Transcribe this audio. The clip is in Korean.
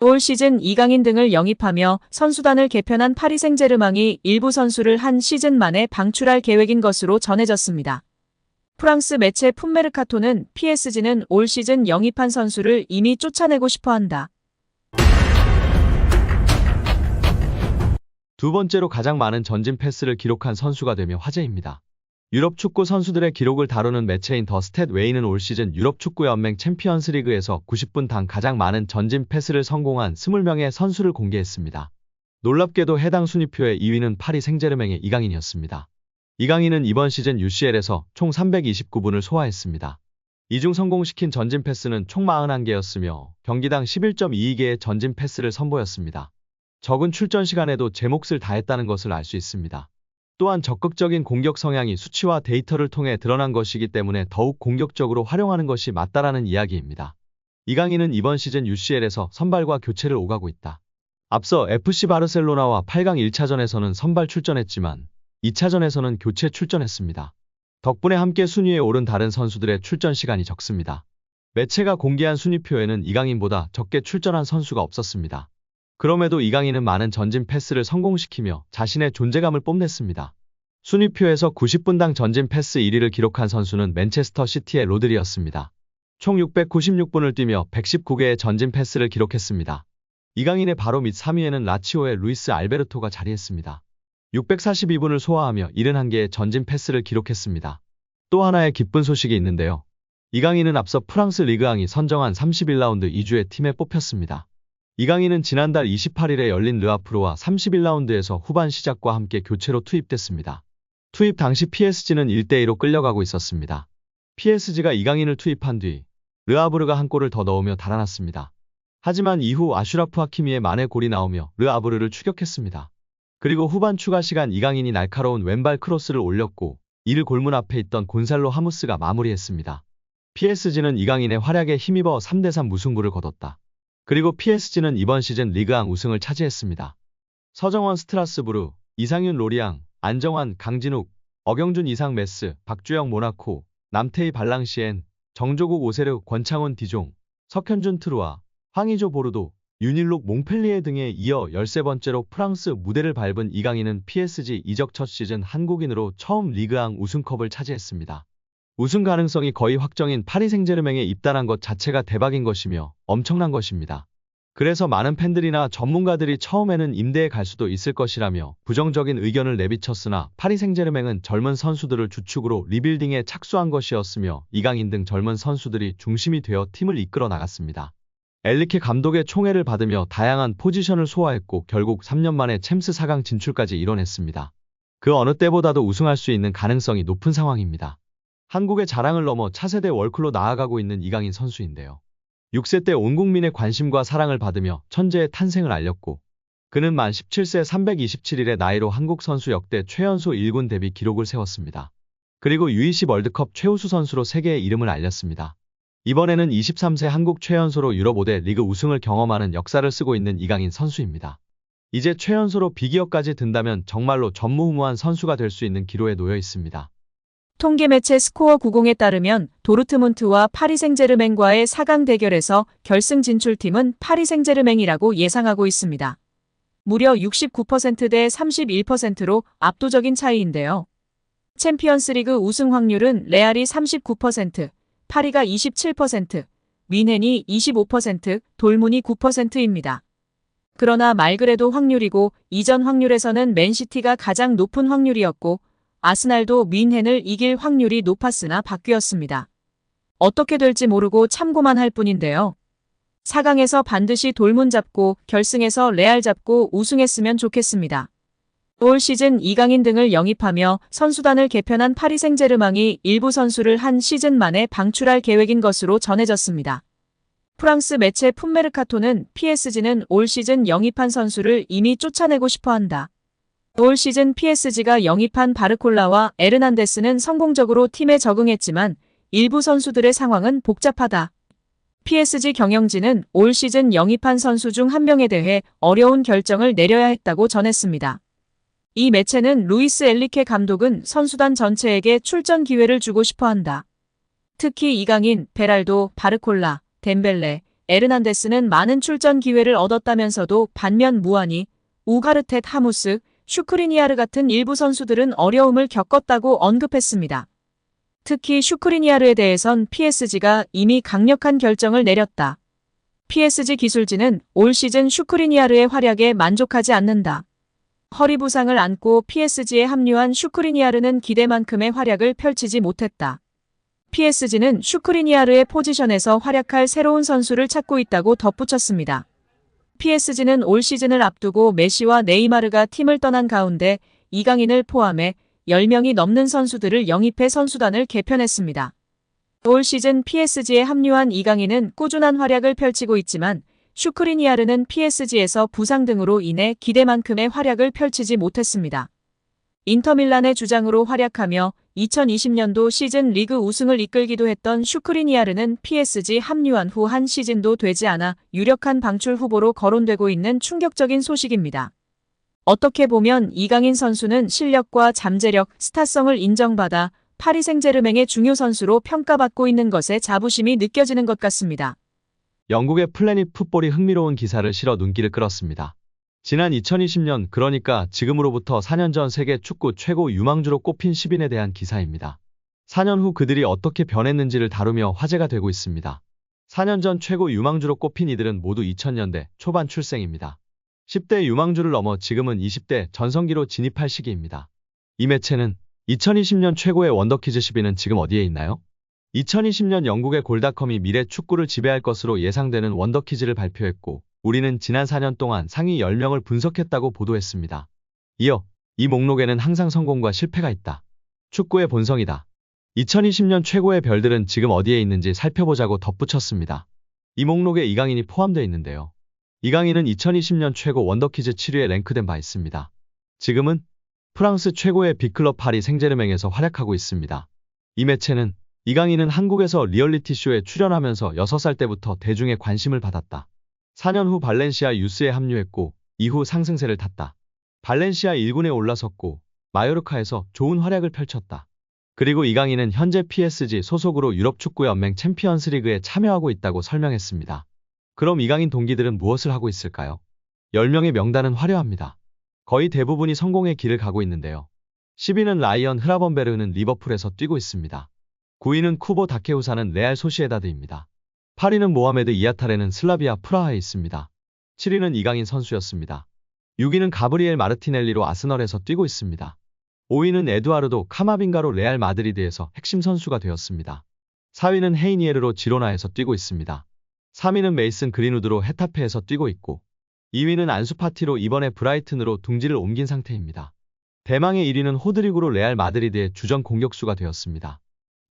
올 시즌 이강인 등을 영입하며 선수단을 개편한 파리 생제르맹이 일부 선수를 한 시즌 만에 방출할 계획인 것으로 전해졌습니다. 프랑스 매체 풋메르카토는 PSG는 올 시즌 영입한 선수를 이미 쫓아내고 싶어한다. 두 번째로 가장 많은 전진 패스를 기록한 선수가 되며 화제입니다. 유럽 축구 선수들의 기록을 다루는 매체인 더 스탯 웨이는 올 시즌 유럽 축구 연맹 챔피언스 리그에서 90분당 가장 많은 전진 패스를 성공한 20명의 선수를 공개했습니다. 놀랍게도 해당 순위표의 2위는 파리 생제르맹의 이강인이었습니다. 이강인은 이번 시즌 UCL에서 총 329분을 소화했습니다. 이 중 성공시킨 전진 패스는 총 41개였으며 경기당 11.22개의 전진 패스를 선보였습니다. 적은 출전 시간에도 제 몫을 다했다는 것을 알 수 있습니다. 또한 적극적인 공격 성향이 수치와 데이터를 통해 드러난 것이기 때문에 더욱 공격적으로 활용하는 것이 맞다라는 이야기입니다. 이강인은 이번 시즌 UCL에서 선발과 교체를 오가고 있다. 앞서 FC 바르셀로나와 8강 1차전에서는 선발 출전했지만 2차전에서는 교체 출전했습니다. 덕분에 함께 순위에 오른 다른 선수들의 출전 시간이 적습니다. 매체가 공개한 순위표에는 이강인보다 적게 출전한 선수가 없었습니다. 그럼에도 이강인은 많은 전진 패스를 성공시키며 자신의 존재감을 뽐냈습니다. 순위표에서 90분당 전진 패스 1위를 기록한 선수는 맨체스터 시티의 로드리였습니다. 총 696분을 뛰며 119개의 전진 패스를 기록했습니다. 이강인의 바로 밑 3위에는 라치오의 루이스 알베르토가 자리했습니다. 642분을 소화하며 71개의 전진 패스를 기록했습니다. 또 하나의 기쁜 소식이 있는데요. 이강인은 앞서 프랑스 리그앙이 선정한 31라운드 2주의 팀에 뽑혔습니다. 이강인은 지난달 28일에 열린 르아프르와 31라운드에서 후반 시작과 함께 교체로 투입됐습니다. 투입 당시 PSG는 1대2로 끌려가고 있었습니다. PSG가 이강인을 투입한 뒤 르아브르가 한 골을 더 넣으며 달아났습니다. 하지만 이후 아슈라프 하키미의 만회 골이 나오며 르아브르를 추격했습니다. 그리고 후반 추가 시간 이강인이 날카로운 왼발 크로스를 올렸고 이를 골문 앞에 있던 곤살로 하무스가 마무리했습니다. PSG는 이강인의 활약에 힘입어 3대3 무승부를 거뒀다. 그리고 PSG는 이번 시즌 리그앙 우승을 차지했습니다. 서정원 스트라스부르, 이상윤 로리앙, 안정환 강진욱, 어경준 이상 메스, 박주영 모나코, 남태희 발랑시엔, 정조국 오세르 권창훈 디종, 석현준 트루아, 황의조 보르도, 윤일록 몽펠리에 등에 이어 13번째로 프랑스 무대를 밟은 이강인은 PSG 이적 첫 시즌 한국인으로 처음 리그앙 우승컵을 차지했습니다. 우승 가능성이 거의 확정인 파리 생제르맹에 입단한 것 자체가 대박인 것이며 엄청난 것입니다. 그래서 많은 팬들이나 전문가들이 처음에는 임대에 갈 수도 있을 것이라며 부정적인 의견을 내비쳤으나 파리 생제르맹은 젊은 선수들을 주축으로 리빌딩에 착수한 것이었으며 이강인 등 젊은 선수들이 중심이 되어 팀을 이끌어 나갔습니다. 엘리케 감독의 총애를 받으며 다양한 포지션을 소화했고 결국 3년 만에 챔스 4강 진출까지 이뤄냈습니다. 그 어느 때보다도 우승할 수 있는 가능성이 높은 상황입니다. 한국의 자랑을 넘어 차세대 월클로 나아가고 있는 이강인 선수인데요. 6세 때 온 국민의 관심과 사랑을 받으며 천재의 탄생을 알렸고 그는 만 17세 327일의 나이로 한국 선수 역대 최연소 1군 데뷔 기록을 세웠습니다. 그리고 U20 월드컵 최우수 선수로 세계의 이름을 알렸습니다. 이번에는 23세 한국 최연소로 유럽 5대 리그 우승을 경험하는 역사를 쓰고 있는 이강인 선수입니다. 이제 최연소로 비기업까지 든다면 정말로 전무후무한 선수가 될 수 있는 기로에 놓여 있습니다. 통계 매체 스코어 90에 따르면 도르트문트와 파리 생제르맹과의 4강 대결에서 결승 진출팀은 파리 생제르맹이라고 예상하고 있습니다. 무려 69%대 31%로 압도적인 차이인데요. 챔피언스리그 우승 확률은 레알이 39%, 파리가 27%, 뮌헨이 25%, 돌문이 9%입니다. 그러나 말 그래도 확률이고 이전 확률에서는 맨시티가 가장 높은 확률이었고 아스날도 뮌헨을 이길 확률이 높았으나 바뀌었습니다. 어떻게 될지 모르고 참고만 할 뿐인데요. 4강에서 반드시 돌문 잡고 결승에서 레알 잡고 우승했으면 좋겠습니다. 올 시즌 이강인 등을 영입하며 선수단을 개편한 파리 생제르맹이 일부 선수를 한 시즌 만에 방출할 계획인 것으로 전해졌습니다. 프랑스 매체 풋메르카토는 PSG는 올 시즌 영입한 선수를 이미 쫓아내고 싶어한다. 올 시즌 PSG가 영입한 바르콜라와 에르난데스는 성공적으로 팀에 적응했지만 일부 선수들의 상황은 복잡하다. PSG 경영진은 올 시즌 영입한 선수 중 한 명에 대해 어려운 결정을 내려야 했다고 전했습니다. 이 매체는 루이스 엘리케 감독은 선수단 전체에게 출전 기회를 주고 싶어한다. 특히 이강인, 베랄도, 바르콜라, 덴벨레, 에르난데스는 많은 출전 기회를 얻었다면서도 반면 무아니, 우가르텟 하무스, 슈크리니아르 같은 일부 선수들은 어려움을 겪었다고 언급했습니다. 특히 슈크리니아르에 대해선 PSG가 이미 강력한 결정을 내렸다. PSG 기술진은 올 시즌 슈크리니아르의 활약에 만족하지 않는다. 허리 부상을 안고 PSG에 합류한 슈크리니아르는 기대만큼의 활약을 펼치지 못했다. PSG는 슈크리니아르의 포지션에서 활약할 새로운 선수를 찾고 있다고 덧붙였습니다. PSG는 올 시즌을 앞두고 메시와 네이마르가 팀을 떠난 가운데 이강인을 포함해 10명이 넘는 선수들을 영입해 선수단을 개편했습니다. 올 시즌 PSG에 합류한 이강인은 꾸준한 활약을 펼치고 있지만 슈크리니아르는 PSG에서 부상 등으로 인해 기대만큼의 활약을 펼치지 못했습니다. 인터밀란의 주장으로 활약하며 2020년도 시즌 리그 우승을 이끌기도 했던 슈크리니아르는 PSG 합류한 후 한 시즌도 되지 않아 유력한 방출 후보로 거론되고 있는 충격적인 소식입니다. 어떻게 보면 이강인 선수는 실력과 잠재력, 스타성을 인정받아 파리 생제르맹의 중요 선수로 평가받고 있는 것에 자부심이 느껴지는 것 같습니다. 영국의 플래닛 풋볼이 흥미로운 기사를 실어 눈길을 끌었습니다. 지난 2020년, 그러니까 지금으로부터 4년 전 세계 축구 최고 유망주로 꼽힌 10인에 대한 기사입니다. 4년 후 그들이 어떻게 변했는지를 다루며 화제가 되고 있습니다. 4년 전 최고 유망주로 꼽힌 이들은 모두 2000년대 초반 출생입니다. 10대 유망주를 넘어 지금은 20대 전성기로 진입할 시기입니다. 이 매체는 2020년 최고의 원더키즈 10위는 지금 어디에 있나요? 2020년 영국의 골닷컴이 미래 축구를 지배할 것으로 예상되는 원더키즈를 발표했고, 우리는 지난 4년 동안 상위 10명을 분석했다고 보도했습니다. 이어 이 목록에는 항상 성공과 실패가 있다. 축구의 본성이다. 2020년 최고의 별들은 지금 어디에 있는지 살펴보자고 덧붙였습니다. 이 목록에 이강인이 포함되어 있는데요. 이강인은 2020년 최고 원더키즈 7위에 랭크된 바 있습니다. 지금은 프랑스 최고의 빅클럽 파리 생제르맹에서 활약하고 있습니다. 이 매체는 이강인은 한국에서 리얼리티쇼에 출연하면서 6살 때부터 대중의 관심을 받았다. 4년 후 발렌시아 유스에 합류했고 이후 상승세를 탔다. 발렌시아 1군에 올라섰고 마요르카에서 좋은 활약을 펼쳤다. 그리고 이강인은 현재 PSG 소속으로 유럽축구연맹 챔피언스리그에 참여하고 있다고 설명했습니다. 그럼 이강인 동기들은 무엇을 하고 있을까요? 10명의 명단은 화려합니다. 거의 대부분이 성공의 길을 가고 있는데요. 10위는 라이언 흐라번베르는 리버풀에서 뛰고 있습니다. 9위는 쿠보 다케우사는 레알 소시에다드입니다. 8위는 모하메드 이아타레는 슬라비아 프라하에 있습니다. 7위는 이강인 선수였습니다. 6위는 가브리엘 마르티넬리로 아스널에서 뛰고 있습니다. 5위는 에두아르도 카마빙가로 레알 마드리드에서 핵심 선수가 되었습니다. 4위는 헤이니에르로 지로나에서 뛰고 있습니다. 3위는 메이슨 그린우드로 헤타페에서 뛰고 있고 2위는 안수파티로 이번에 브라이튼으로 둥지를 옮긴 상태입니다. 대망의 1위는 호드리구로 레알 마드리드의 주전 공격수가 되었습니다.